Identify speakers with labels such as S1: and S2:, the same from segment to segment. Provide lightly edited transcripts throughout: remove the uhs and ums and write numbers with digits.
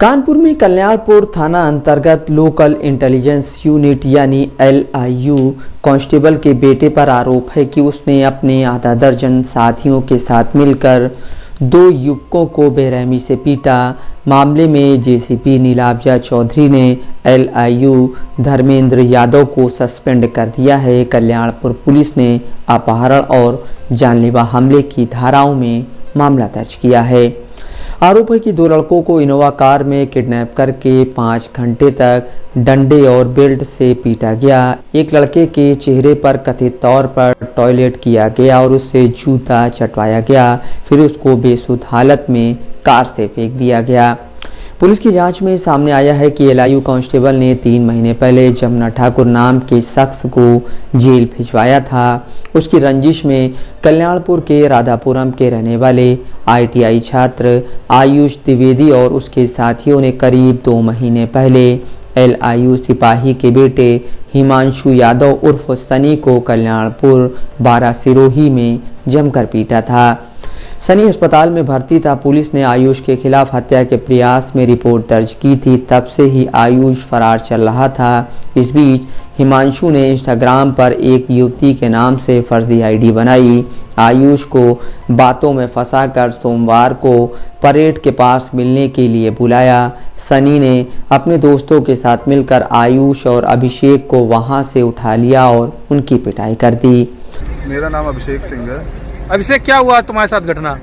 S1: कानपुर में कल्याणपुर थाना अंतर्गत लोकल इंटेलिजेंस यूनिट यानी LIU कांस्टेबल के बेटे पर आरोप है कि उसने अपने आधा दर्जन साथियों के साथ मिलकर 2 युवकों को बेरहमी से पीटा। मामले में JCP नीलाब्जा चौधरी ने LIU धर्मेंद्र यादव को सस्पेंड कर दिया है। कल्याणपुर पुलिस ने अपहरण और जानलेवा हमले की धाराओं में मामला दर्ज किया है। आरोप है कि 2 लड़कों को इनोवा कार में किडनैप करके 5 घंटे तक डंडे और बेल्ट से पीटा गया। एक लड़के के चेहरे पर कथित तौर पर टॉयलेट किया गया और उससे जूता चटवाया गया, फिर उसको बेसुध हालत में कार से फेंक दिया गया। पुलिस की जांच में सामने आया है कि LIU कांस्टेबल ने 3 महीने पहले जमुना ठाकुर नाम के शख्स को जेल भिजवाया था। उसकी रंजिश में कल्याणपुर के राधापुरम के रहने वाले ITI छात्र आयुष द्विवेदी और उसके साथियों ने करीब 2 महीने पहले LIU सिपाही के बेटे हिमांशु यादव उर्फ सनी को कल्याणपुर 12 सिरोही में जमकर पीटा था। सनी अस्पताल में भर्ती था। पुलिस ने आयुष के खिलाफ हत्या के प्रयास में रिपोर्ट दर्ज की थी। तब से ही आयुष फरार चल रहा था। इस बीच हिमांशु ने इंस्टाग्राम पर एक युवती के नाम से फर्जी ID बनाई। आयुष को बातों में फंसाकर सोमवार को परेड के पास मिलने के लिए बुलाया। सनी ने अपने दोस्तों के साथ मिलकर आयुष और अभिषेक को वहां से उठा लिया और उनकी पिटाई कर दी।
S2: मेरा नाम अभिषेक सिंह है।
S3: अभिषेक, क्या हुआ तुम्हारे साथ घटना?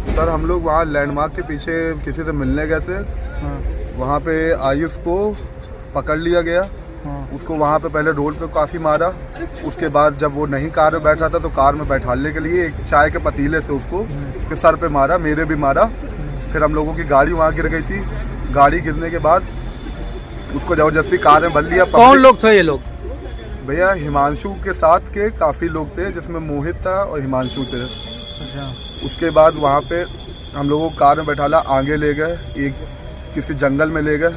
S2: सर, हम लोग वहाँ लैंडमार्क के पीछे किसी से मिलने गए थे। वहाँ पे आयुष को पकड़ लिया गया। उसको वहाँ पे पहले रोड पे काफ़ी मारा। उसके बाद जब वो नहीं कार में बैठ रहा था तो कार में बैठाने के लिए एक चाय के पतीले से उसको के सर पे मारा, मेरे भी मारा। फिर हम लोगों की गाड़ी वहाँ गिर गई थी। गाड़ी गिरने के बाद उसको ज़बरदस्ती कार में भर लिया।
S3: कौन लोग थे ये लोग?
S2: भैया, हिमांशु के साथ के काफ़ी लोग थे, जिसमें मोहित था और हिमांशु थे।
S3: अच्छा।
S2: उसके बाद वहाँ पे हम लोगों को कार में बैठाला, आगे ले गए, एक किसी जंगल में ले गए।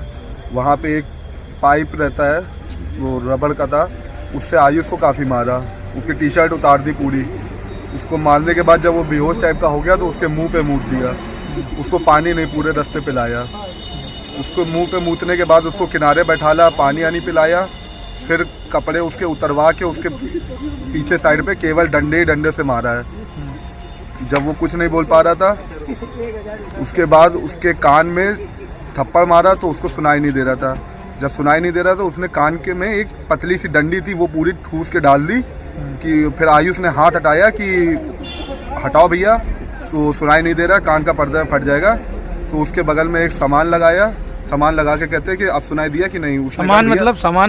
S2: वहाँ पे एक पाइप रहता है, वो रबड़ का था, उससे आयुष को काफ़ी मारा। उसकी टी-शर्ट उतार दी पूरी। उसको मारने के बाद जब वो बेहोश टाइप का हो गया तो उसके मुंह पे मूत दिया। उसको पानी नहीं पूरे रास्ते पिलाया। उसको मुंह पे मूतने के बाद उसको किनारे बैठाला, पानी आनी पिलाया। फिर कपड़े उसके उतरवा के उसके पीछे साइड पे केवल डंडे से मारा है। जब वो कुछ नहीं बोल पा रहा था, उसके बाद उसके कान में थप्पड़ मारा तो उसको सुनाई नहीं दे रहा था। जब सुनाई नहीं दे रहा था, उसने कान के में एक पतली सी डंडी थी, वो पूरी ठूस के डाल दी। कि फिर आयुष ने हाथ हटाया कि हटाओ भैया, तो सुनाई नहीं दे रहा, कान का पर्दा फट जाएगा। तो उसके बगल में एक सामान लगाया। सामान लगा के कहते हैं कि अब सुनाई दिया कि नहीं।
S3: सामान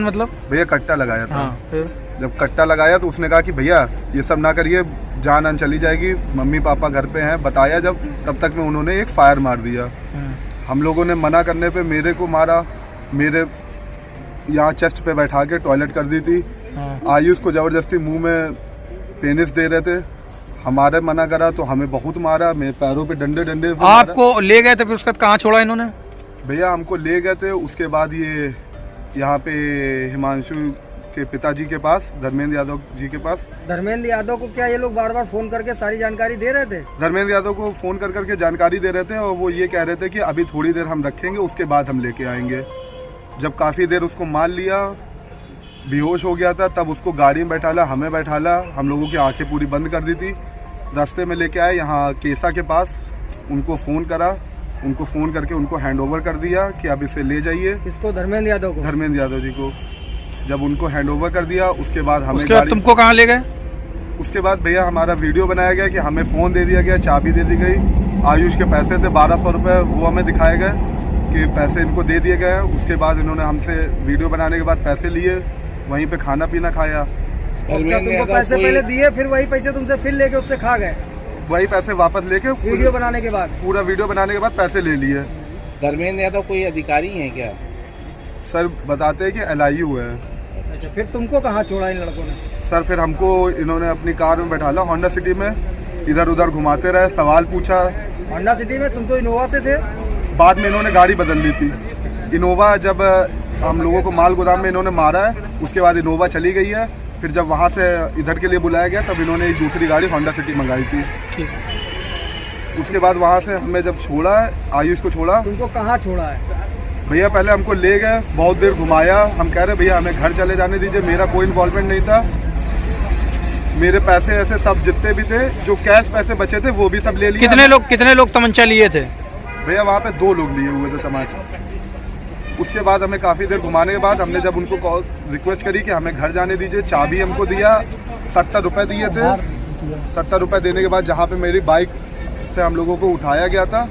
S3: मतलब
S2: भैया कट्टा लगाया था।
S3: हाँ, फिर
S2: जब कट्टा लगाया तो उसने कहा कि भैया ये सब ना करिए, जान चली जाएगी, मम्मी पापा घर पे हैं। बताया जब, तब तक में उन्होंने एक फायर मार दिया। हम लोगों ने मना करने पे मेरे को मारा। मेरे यहाँ चेस्ट पे बैठा के टॉयलेट कर दी थी। आयुष को ज़बरदस्ती मुंह में पेनिस दे रहे थे। हमारे मना करा तो हमें बहुत मारा। मेरे पैरों पे डंडे
S3: आपको ले गए थे, फिर उसके बाद कहाँ छोड़ा इन्होंने?
S2: भैया, हमको ले गए थे। उसके बाद ये यहाँ पे हिमांशु के पिताजी के पास, धर्मेंद्र यादव जी के पास।
S4: धर्मेंद्र यादव को क्या ये लोग बार बार फोन करके सारी जानकारी दे रहे थे?
S2: धर्मेंद्र यादव को फोन कर करके जानकारी दे रहे थे और वो ये कह रहे थे कि अभी थोड़ी देर हम रखेंगे, उसके बाद हम लेके आएंगे। जब काफ़ी देर उसको मान लिया, बेहोश हो गया था, तब उसको गाड़ी में बैठाला, हमें बैठाला। हम लोगों की आंखें पूरी बंद कर दी थी। रास्ते में लेके आए यहाँ केसा के पास। उनको फ़ोन करा, उनको फ़ोन करके उनको हैंडओवर कर दिया कि अब इसे ले जाइए।
S4: इसको धर्मेंद्र यादव को?
S2: धर्मेंद्र यादव जी को। जब उनको हैंडओवर कर दिया, उसके बाद हमें
S3: तुमको कहाँ ले गए?
S2: उसके बाद भैया हमारा वीडियो बनाया गया कि हमें फ़ोन दे दिया गया, चाबी दे दी गई। आयुष के पैसे थे 1200 रुपये, वो हमें दिखाए गए कि पैसे इनको दे दिए गए हैं। उसके बाद इन्होंने हमसे वीडियो बनाने के बाद पैसे लिए, वहीं पे खाना पीना खाया।
S4: अच्छा, तुमको पैसे पहले दिए, फिर वही पैसे तुमसे फिर लेके उससे खा गए?
S2: वही पैसे वापस लेके
S4: वीडियो बनाने के बाद?
S2: पूरा वीडियो बनाने के बाद पैसे ले लिए।
S5: धर्मेंद्र यादव कोई अधिकारी हैं क्या?
S2: सर, बताते हैं कि LIU है।
S4: अच्छा, फिर तुमको कहाँ छोड़ा इन लड़कों ने?
S2: सर, फिर हमको इन्होंने अपनी कार में बैठाला, होंडा सिटी में, इधर उधर घुमाते रहे, सवाल पूछा।
S4: होंडा सिटी में? तुम तो इनोवा से थे।
S2: बाद में इन्होंने गाड़ी बदल ली थी। इनोवा, जब हम लोगों को माल गोदाम में इन्होंने मारा है, उसके बाद इनोवा चली गई है। फिर जब वहाँ से इधर के लिए बुलाया गया, तब इन्होंने एक दूसरी गाड़ी होंडा सिटी मंगाई थी।
S3: ठीक।
S2: उसके बाद वहाँ से हमें जब छोड़ा, आयुष को छोड़ा।
S4: तुमको कहाँ छोड़ा है?
S2: भैया पहले हमको ले गए, बहुत देर घुमाया, हम कह रहे भैया हमें घर चले जाने दीजिए, मेरा कोई इन्वॉल्वमेंट नहीं था, मेरे पैसे ऐसे सब जितने भी थे, जो कैश पैसे बचे थे वो भी सब ले लिए।
S3: कितने लोग तमंचा लिए थे?
S2: भैया वहाँ पे 2 लोग लिए हुए थे तमाशा। उसके बाद हमें काफ़ी देर घुमाने के बाद हमने जब उनको कॉल रिक्वेस्ट करी कि हमें घर जाने दीजिए, चाबी हमको दिया, 70 रुपये दिए थे। 70 रुपये देने के बाद जहाँ पे मेरी बाइक से हम लोगों को उठाया गया था,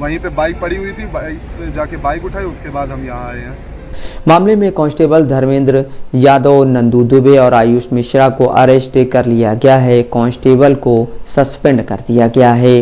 S2: वहीं पे बाइक पड़ी हुई थी, बाइक से जाके बाइक उठाई, उसके बाद हम यहाँ आए हैं।
S1: मामले में कांस्टेबल धर्मेंद्र यादव, नंदू दुबे और आयुष मिश्रा को अरेस्ट कर लिया गया है। कांस्टेबल को सस्पेंड कर दिया गया है।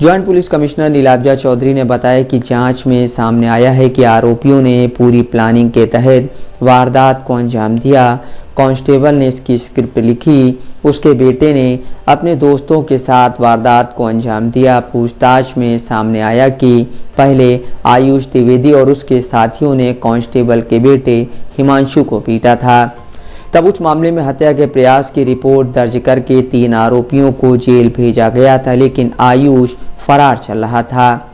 S1: Joint police commissioner Nilabja Chowdhury ने बताया कि जांच में सामने आया है कि आरोपियों ने पूरी प्लानिंग के तहत वारदात को अंजाम दिया। कांस्टेबल ने इसकी स्क्रिप्ट लिखी, उसके बेटे ने अपने दोस्तों के साथ वारदात को अंजाम दिया। पूछताछ में सामने आया कि पहले आयुष द्विवेदी और उसके साथियों ने कांस्टेबल के बेटे हिमांशु को पीटा था। तब उस मामले में हत्या के प्रयास की रिपोर्ट दर्ज करके 3 आरोपियों को जेल भेजा गया था, लेकिन आयुष फरार चल रहा था।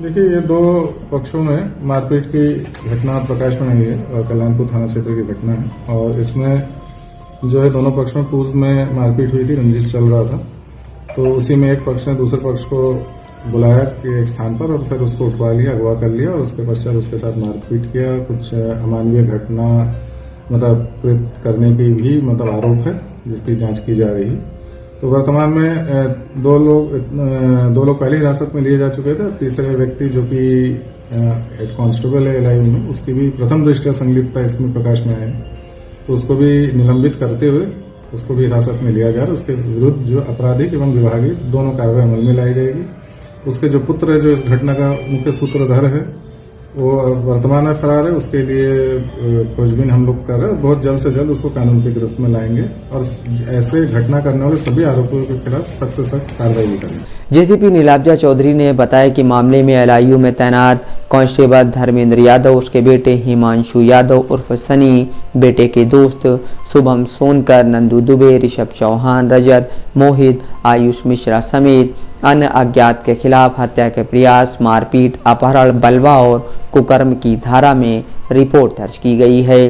S6: देखिए, ये 2 पक्षों में मारपीट की घटना प्रकाश में आई है और कल्याणपुर थाना क्षेत्र की घटना है। और इसमें जो है दोनों पक्ष में पूर्व में मारपीट हुई थी, रंजिश चल रहा था। तो उसी में एक पक्ष ने दूसरे पक्ष को बुलाया कि एक स्थान पर और फिर उसको उठवा लिया, अगवा कर लिया और उसके पश्चात उसके साथ मारपीट किया। कुछ अमानवीय घटना कृत करने की भी आरोप है, जिसकी जांच की जा रही है। तो वर्तमान में 2 लोग पहले हिरासत में लिए जा चुके थे। तीसरे व्यक्ति जो कि हेड कांस्टेबल है LIU में, उसकी भी प्रथम दृष्टया संलिप्तता इसमें प्रकाश में आए, तो उसको भी निलंबित करते हुए उसको भी हिरासत में लिया जा रहा है। उसके विरुद्ध जो आपराधिक एवं विभागीय दोनों कार्रवाई अमल में लाई जाएगी। उसके जो पुत्र है, जो इस घटना का मुख्य सूत्रधार है, वो वर्तमान में फरार है। उसके लिए खोजबीन हम लोग कर रहे हैं। बहुत जल्द से जल्द उसको कानून की गिरफ्त में लाएंगे और ऐसे घटना करने वाले सभी आरोपियों के खिलाफ सख्त से सख्त कार्रवाई भी करेंगे।
S1: जेसीपी नीलाब्जा चौधरी ने बताया कि मामले में LIU में तैनात कांस्टेबल धर्मेंद्र यादव, उसके बेटे हिमांशु यादव उर्फ सनी, बेटे के दोस्त शुभम सोनकर, नंदू दुबे, ऋषभ चौहान, रजत, मोहित, आयुष मिश्रा समेत अन्य अज्ञात के खिलाफ हत्या के प्रयास, मारपीट, अपहरण, बलवा और कुकर्म की धारा में रिपोर्ट दर्ज की गई है।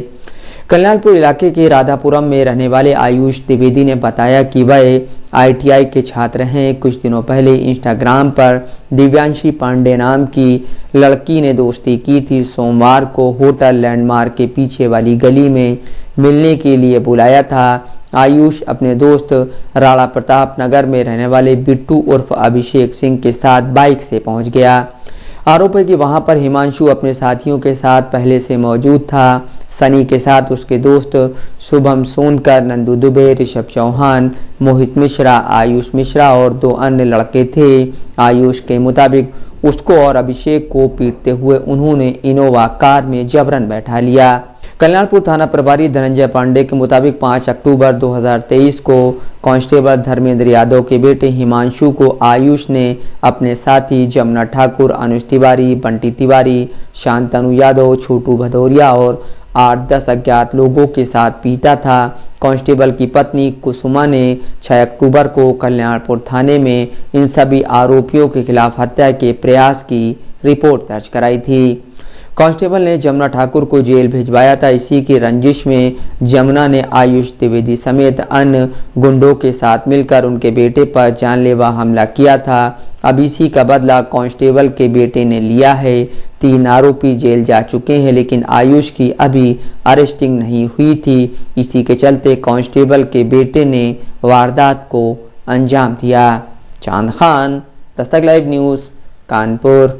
S1: कल्याणपुर इलाके के राधापुरम में रहने वाले आयुष द्विवेदी ने बताया कि वह ITI के छात्र हैं। कुछ दिनों पहले इंस्टाग्राम पर दिव्यांशी पांडे नाम की लड़की ने दोस्ती की थी। सोमवार को होटल लैंडमार्क के पीछे वाली गली में मिलने के लिए बुलाया था। आयुष अपने दोस्त राणा प्रताप नगर में रहने वाले बिट्टू उर्फ अभिषेक सिंह के साथ बाइक से पहुंच गया। आरोप है कि वहां पर हिमांशु अपने साथियों के साथ पहले से मौजूद था। सनी के साथ उसके दोस्त शुभम सोनकर, नंदू दुबे, ऋषभ चौहान, मोहित मिश्रा, आयुष मिश्रा और 2 अन्य लड़के थे। आयुष के मुताबिक उसको और अभिषेक को पीटते हुए उन्होंने इनोवा कार में जबरन बैठा लिया। कल्याणपुर थाना प्रभारी धनंजय पांडे के मुताबिक 5 अक्टूबर 2023 को कांस्टेबल धर्मेंद्र यादव के बेटे हिमांशु को आयुष ने अपने साथी जमुना ठाकुर, अनुज तिवारी, बंटी तिवारी, शांतनु यादव, छोटू भदौरिया और 8-10 अज्ञात लोगों के साथ पीटा था। कांस्टेबल की पत्नी कुसुमा ने 6 अक्टूबर को कल्याणपुर थाने में इन सभी आरोपियों के खिलाफ हत्या के प्रयास की रिपोर्ट दर्ज कराई थी। कांस्टेबल ने जमुना ठाकुर को जेल भिजवाया था। इसी की रंजिश में जमुना ने आयुष द्विवेदी समेत अन्य गुंडों के साथ मिलकर उनके बेटे पर जानलेवा हमला किया था। अब इसी का बदला कांस्टेबल के बेटे ने लिया है। 3 आरोपी जेल जा चुके हैं, लेकिन आयुष की अभी अरेस्टिंग नहीं हुई थी। इसी के चलते कांस्टेबल के बेटे ने वारदात को अंजाम दिया। चांद खान, दस्तक लाइव न्यूज़, कानपुर।